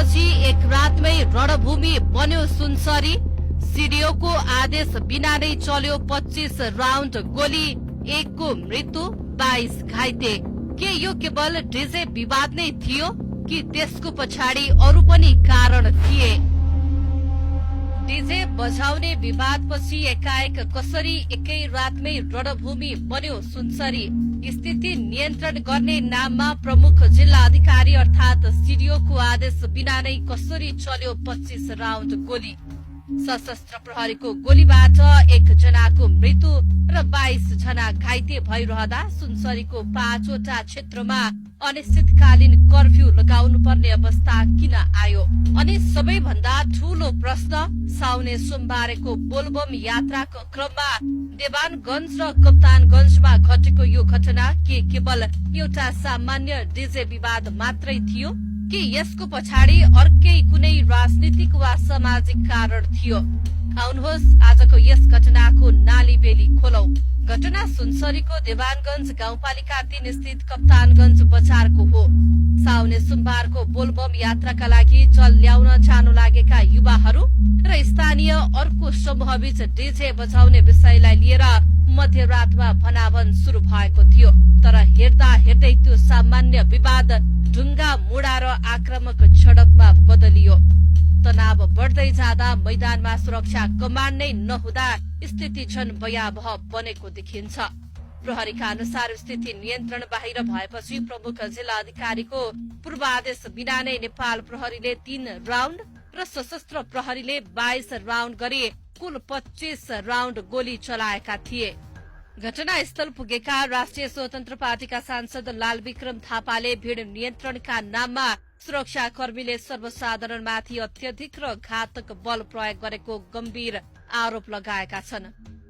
बिवादपछि एक रातमै रणभूमि बन्यो सुनसरी। सीडीओको आदेश बिना नै चल्यो 25 राउन्ड गोली, 1 को मृत्यु 22 घाइते। के यो केवल डीजे विवाद नै थियो कि त्यसको पछाडि अरू पनि कारण थिए? डीजे बजाउने विवादपछि एकाएक कसरी एकै रातमै रणभूमि बन्यो सुनसरी। स्थिति नियन्त्रण गर्ने नाममा प्रमुख जिल्ला अधिकारी अर्थात सीडीओको आदेश बिना नै कसरी चल्यो 25 राउन्ड गोली। सशस्त्र प्रहरीको गोलीबाट 1 जनाको मृत्यु र 22 जना घाइते भइरहँदा सुनसरीको 5 वटा क्षेत्रमा अनिश्चितकालीन कर्फ्यू लगाउनु पर्ने अवस्था किन आयो? अनि सबैभन्दा ठूलो प्रश्न, साउने सोमबारको बोलबम यात्राको क्रममा देवानगञ्ज र कप्तानगञ्जमा घटेको यो घटना के केवल एउटा सामान्य डीजे विवाद मात्रै थियो कि यसको पछाडि अर्कै कुनै राजनीतिक वा सामाजिक कारण थियो? आउनुहोस् आजको यस घटनाको नाली बेली खोलौं। घटना सुनसरीको देवानगञ्ज गाउँपालिका 3 स्थित कप्तानगञ्ज बजारको हो। साउने सोमबारको बोलबम यात्राका लागि जल ल्याउन जानु लागेका युवाहरू र स्थानीय अर्को समूहबीच डीजे बजाउने विषयलाई लिएर मध्यरातमा भनाभन शुरू भएको थियो। तर हेर्दा हेर्दै त्यो सामान्य विवाद ढुङ्गा मुडा र आक्रामक झडपमा बदलियो। तनाव बढ्दै जाँदा मैदानमा सुरक्षा कमान्ड नै नहुँदा स्थिति झन भयावह बनेको देखिन्छ। प्रहरीका अनुसार स्थिति नियन्त्रण बाहिर भएपछि प्रमुख जिल्ला अधिकारीको पूर्वादेश बिना नै नेपाल प्रहरीले 3 राउन्ड र सशस्त्र प्रहरीले 22 राउन्ड गरी कुल 25 राउन्ड गोली चलाएका थिए। घटनास्थल पुगेका राष्ट्रिय स्वतन्त्र पार्टीका सांसद लालविक्रम थापाले भीड़ नियन्त्रणका नाममा सुरक्षाकर्मीले सर्वसाधारणमाथि अत्यधिक र घातक बल प्रयोग गरेको गम्भीर आरोप लगाएका छन्।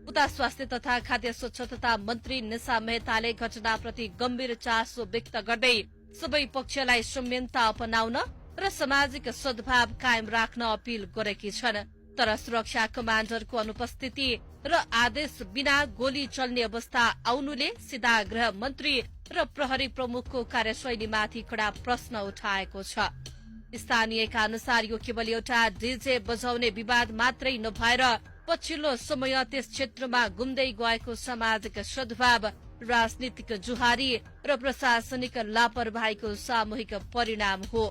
उता स्वास्थ्य तथा खाद्य स्वच्छता मन्त्री निशा मेहताले घटनाप्रति गम्भीर चासो व्यक्त गर्दै सबै पक्षलाई संयमता अपनाउन र सामाजिक सद्भाव कायम राख्न अपील गरेकी छन्। तर सुरक्षा कमाण्डरको अनुपस्थिति र आदेश बिना गोली चल्ने अवस्था आउनुले सीधा गृह मन्त्री र प्रहरी प्रमुखको कार्यशैलीमाथि कडा प्रश्न उठाएको छ। स्थानीयका अनुसार यो केवल एउटा डीजे बजाउने विवाद मात्रै नभएर पछिल्लो समय त्यस क्षेत्रमा गुम्दै गएको सामाजिक सद्भाव, राजनीतिक जुहारी र प्रशासनिक लापरवाहीको सामूहिक परिणाम हो।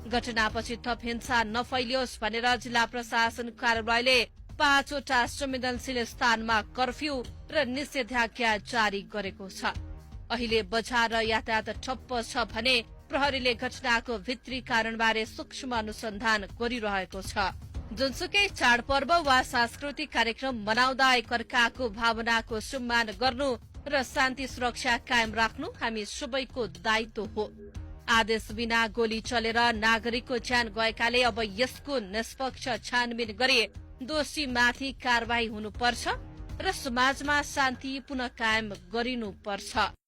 घटनापछि थप हिंसा नफैलियोस् भनेर जिल्ला प्रशासन कार्यालयले 5 वटा संवेदनशील स्थानमा कर्फ्यू र निषेधाज्ञा जारी गरेको छ। अहिले बजार र यातायात ठप्प छ भने प्रहरीले घटनाको भित्री कारणबारे सूक्ष्म अनुसन्धान गरिरहेको छ। जुनसुकै चाडपर्व वा सांस्कृतिक कार्यक्रम मनाउँदा एकअर्काको भावनाको सम्मान गर्नु र शान्ति सुरक्षा कायम राख्नु हामी सबैको दायित्व हो। आदेश बिना गोली चलेर नागरिकको ज्यान गएकाले अब यसको निष्पक्ष छानबिन गरी दोषीमाथि कारवाही हुनुपर्छ र समाजमा शान्ति पुनः कायम गरिनुपर्छ।